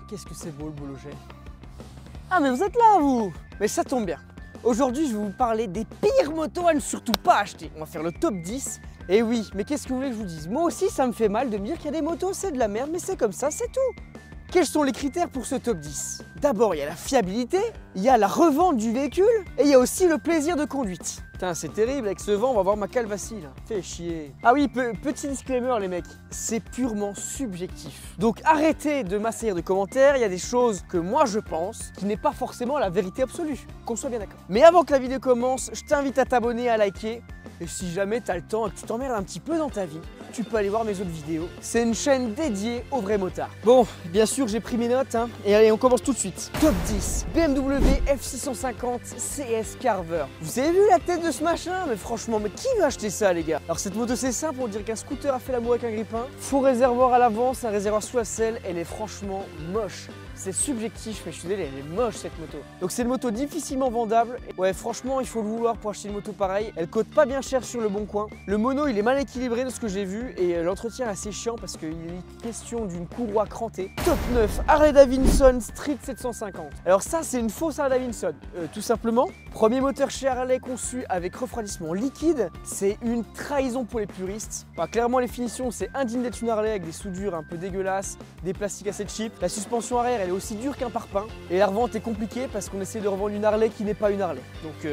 qu'est-ce que c'est beau le Bologet. Ah mais vous êtes là vous. Mais ça tombe bien. Aujourd'hui je vais vous parler des pires motos à ne surtout pas acheter. On va faire le top 10. Et oui, mais qu'est-ce que vous voulez que je vous dise? Moi aussi ça me fait mal de me dire qu'il y a des motos c'est de la merde, mais c'est comme ça, c'est tout. Quels sont les critères pour ce top 10? D'abord, il y a la fiabilité, il y a la revente du véhicule et il y a aussi le plaisir de conduite. Putain, c'est terrible, avec ce vent, on va voir ma calvatie là. Fait chier. Ah oui, petit disclaimer les mecs, c'est purement subjectif. Donc arrêtez de m'assaillir de commentaires, il y a des choses que moi je pense qui n'est pas forcément la vérité absolue. Qu'on soit bien d'accord. Mais avant que la vidéo commence, je t'invite à t'abonner, à liker. Et si jamais tu as le temps et que tu t'emmerdes un petit peu dans ta vie, tu peux aller voir mes autres vidéos. C'est une chaîne dédiée aux vrais motards. Bon, bien sûr, j'ai pris mes notes, hein. Et allez, on commence tout de suite. Top 10, BMW F650 CS Carver. Vous avez vu la tête de ce machin? Mais franchement, mais qui va acheter ça, les gars? Alors cette moto, c'est simple, on dirait qu'un scooter a fait l'amour avec un grippin. Faux réservoir à l'avant, c'est un réservoir sous la selle. Elle est franchement moche. C'est subjectif, mais je suis désolé, elle est moche cette moto. Donc c'est une moto difficilement vendable. Ouais, franchement, il faut le vouloir pour acheter une moto pareille. Elle coûte pas bien cher sur le bon coin. Le mono, il est mal équilibré de ce que j'ai vu et l'entretien est assez chiant parce qu'il est question d'une courroie crantée. Top 9, Harley Davidson Street 750. Alors ça, c'est une fausse Harley Davidson. Tout simplement, premier moteur chez Harley conçu avec refroidissement liquide. C'est une trahison pour les puristes. Enfin, clairement, les finitions, c'est indigne d'être une Harley avec des soudures un peu dégueulasses, des plastiques assez cheap. La suspension arrière, elle est aussi dure qu'un parpaing. Et la revente est compliquée parce qu'on essaie de revendre une Harley qui n'est pas une Harley. Donc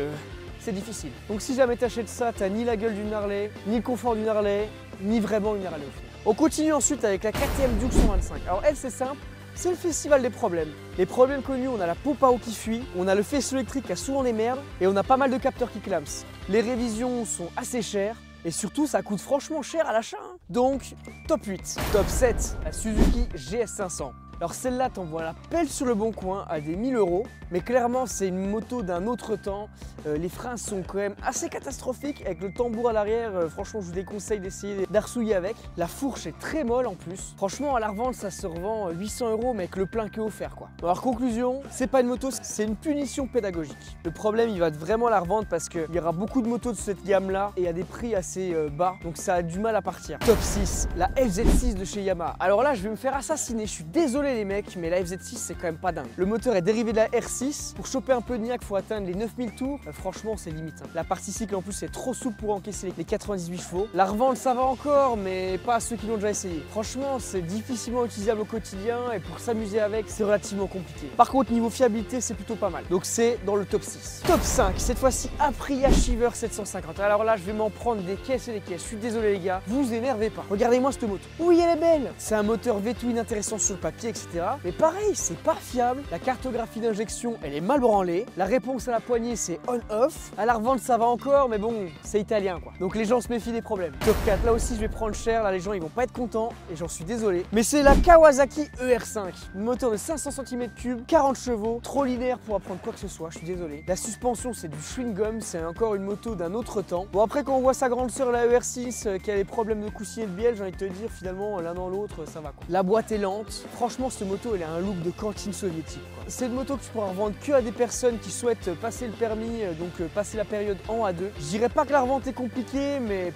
c'est difficile. Donc si jamais t'achètes ça, t'as ni la gueule d'une Harley, ni le confort d'une Harley, ni vraiment une Harley au final. On continue ensuite avec la KTM Duke 125. Alors elle, c'est simple. C'est le festival des problèmes. Les problèmes connus, on a la pompe à eau qui fuit, on a le faisceau électrique qui a souvent des merdes et on a pas mal de capteurs qui clament. Les révisions sont assez chères et surtout ça coûte franchement cher à l'achat. Donc top 8. Top 7, la Suzuki GS500. Alors celle-là, t'en vois la pelle sur le bon coin à des 1000 €, mais clairement c'est une moto d'un autre temps. Les freins sont quand même assez catastrophiques avec le tambour à l'arrière. Franchement, je vous déconseille d'essayer d'arsouiller avec. La fourche est très molle en plus. Franchement, à la revente, ça se revend 800 € mais avec le plein qui est offert quoi. Alors conclusion, c'est pas une moto, c'est une punition pédagogique. Le problème, il va être vraiment la revente parce qu'il y aura beaucoup de motos de cette gamme-là et à des prix assez bas, donc ça a du mal à partir. Top 6, la FZ6 de chez Yamaha. Alors là, je vais me faire assassiner. Je suis désolé les mecs, mais la FZ6 c'est quand même pas dingue. Le moteur est dérivé de la R6. Pour choper un peu de niaque, il faut atteindre les 9000 tours. Franchement, c'est limite. Hein. La partie cycle en plus est trop souple pour encaisser les 98 chevaux. La revente, ça va encore, mais pas à ceux qui l'ont déjà essayé. Franchement, c'est difficilement utilisable au quotidien et pour s'amuser avec, c'est relativement compliqué. Par contre, niveau fiabilité, c'est plutôt pas mal. Donc c'est dans le top 6. Top 5, cette fois-ci Aprilia Shiver 750. Alors là, je vais m'en prendre des caisses et des caisses. Je suis désolé les gars, vous énervez pas. Regardez-moi cette moto. Oui, elle est belle. C'est un moteur V-twin inintéressant sur le papier, etc. Mais pareil, c'est pas fiable. La cartographie d'injection, elle est mal branlée. La réponse à la poignée, c'est on-off. À la revente, ça va encore, mais bon, c'est italien quoi. Donc les gens se méfient des problèmes. Top 4, là aussi, je vais prendre cher. Là, les gens, ils vont pas être contents et j'en suis désolé. Mais c'est la Kawasaki ER5. Moteur de 500 cm3, 40 chevaux, trop linéaire pour apprendre quoi que ce soit. Je suis désolé. La suspension, c'est du chewing-gum. C'est encore une moto d'un autre temps. Bon, après, quand on voit sa grande sœur, la ER6, qui a des problèmes de coussinet de bielle, j'ai envie de te dire, finalement, l'un dans l'autre, ça va quoi. La boîte est lente. Franchement, cette moto, elle a un look de cantine soviétique. C'est une moto que tu pourras revendre que à des personnes qui souhaitent passer le permis, donc passer la période en A2. Je dirais pas que la revente est compliquée, mais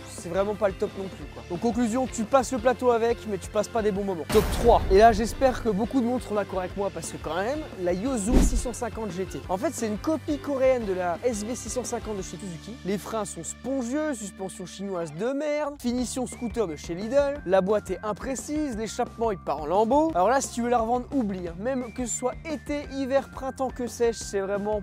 c'est vraiment pas le top non plus quoi. Donc conclusion, tu passes le plateau avec, mais tu passes pas des bons moments. Top 3. Et là j'espère que beaucoup de monde seront d'accord avec moi parce que quand même, la Yozu 650 GT. En fait c'est une copie coréenne de la SV 650 de chez Suzuki. Les freins sont spongieux, suspension chinoise de merde, finition scooter de chez Lidl, la boîte est imprécise, l'échappement il part en lambeaux. Alors là si tu veux la revendre, oublie. Hein. Même que ce soit été, hiver, printemps, que sais-je, c'est vraiment...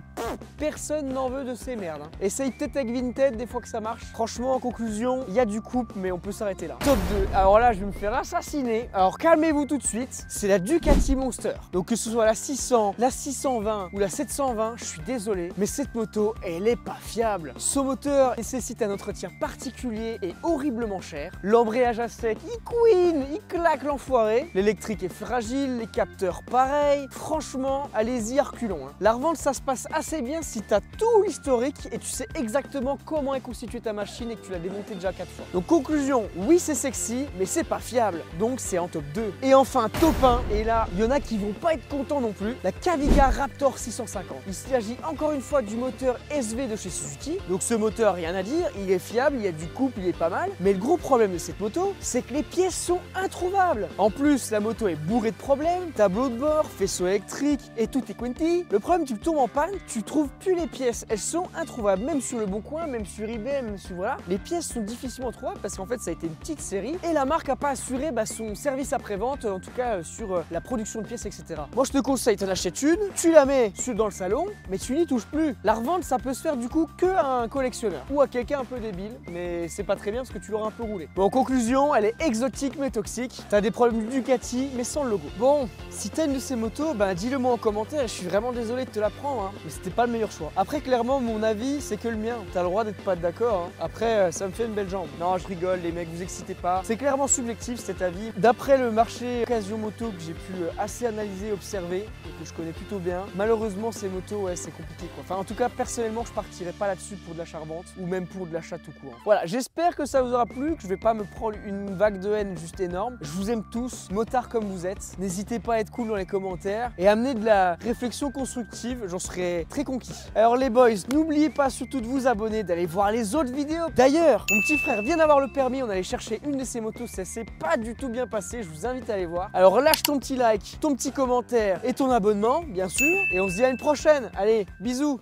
Personne n'en veut de ces merdes. Hein. Essaye peut-être avec Vinted des fois que ça marche. Franchement en conclusion, il y a du couple mais on peut s'arrêter là. Top 2, alors là je vais me faire assassiner. Alors calmez-vous tout de suite, c'est la Ducati Monster. Donc que ce soit la 600, la 620 ou la 720, je suis désolé, mais cette moto elle est pas fiable. Ce moteur nécessite un entretien particulier et horriblement cher. L'embrayage à sec, il couine, il claque l'enfoiré. L'électrique est fragile, les capteurs pareil. Franchement, allez-y à reculons. Hein. La revente ça se passe assez bien si tu as tout l'historique et tu sais exactement comment est constituée ta machine et que tu l'as démontée déjà 4 fois. Donc conclusion, oui c'est sexy, mais c'est pas fiable, donc c'est en top 2. Et enfin top 1, et là, il y en a qui vont pas être contents non plus, la Kaviga Raptor 650. Il s'agit encore une fois du moteur SV de chez Suzuki. Donc ce moteur, rien à dire, il est fiable, il y a du couple, il est pas mal. Mais le gros problème de cette moto, c'est que les pièces sont introuvables. En plus, la moto est bourrée de problèmes, tableau de bord, faisceau électrique et tout est quinty. Le problème, tu tombes en panne, tu trouves plus les pièces, elles sont introuvables, même sur le Bon Coin, même sur eBay, même sur voilà. Les pièces sont difficilement trouvables parce qu'en fait, ça a été une petite série et la marque a pas assuré son service après-vente, en tout cas sur la production de pièces, etc. Moi, je te conseille, t'en achètes une, tu la mets dans le salon, mais tu n'y touches plus. La revente, ça peut se faire du coup que à un collectionneur ou à quelqu'un un peu débile, mais c'est pas très bien parce que tu l'auras un peu roulé. Bon, en conclusion, elle est exotique mais toxique. T'as des problèmes Ducati, mais sans le logo. Bon, si t'as une de ces motos, dis-le moi en commentaire. Je suis vraiment désolé de te la prendre, hein, mais c'était pas le meilleur choix. Après, clairement, mon avis, c'est que le mien. T'as le droit d'être pas d'accord. Hein. Après, ça me fait une belle jambe. Non, je rigole, les mecs, vous excitez pas. C'est clairement subjectif cet avis. D'après le marché occasion moto que j'ai pu assez analyser, observer, et que je connais plutôt bien, malheureusement, ces motos, ouais, c'est compliqué quoi. Enfin, en tout cas, personnellement, je partirais pas là-dessus pour de l'achat revente ou même pour de l'achat tout court. Voilà, j'espère que ça vous aura plu, que je vais pas me prendre une vague de haine juste énorme. Je vous aime tous, motards comme vous êtes. N'hésitez pas à être cool dans les commentaires et amener de la réflexion constructive, j'en serais très conquis. Alors les boys, n'oubliez pas surtout de vous abonner, d'aller voir les autres vidéos. D'ailleurs, mon petit frère vient d'avoir le permis, on allait chercher une de ses motos, ça s'est pas du tout bien passé, je vous invite à aller voir. Alors lâche ton petit like, ton petit commentaire et ton abonnement, bien sûr. Et on se dit à une prochaine. Allez, bisous.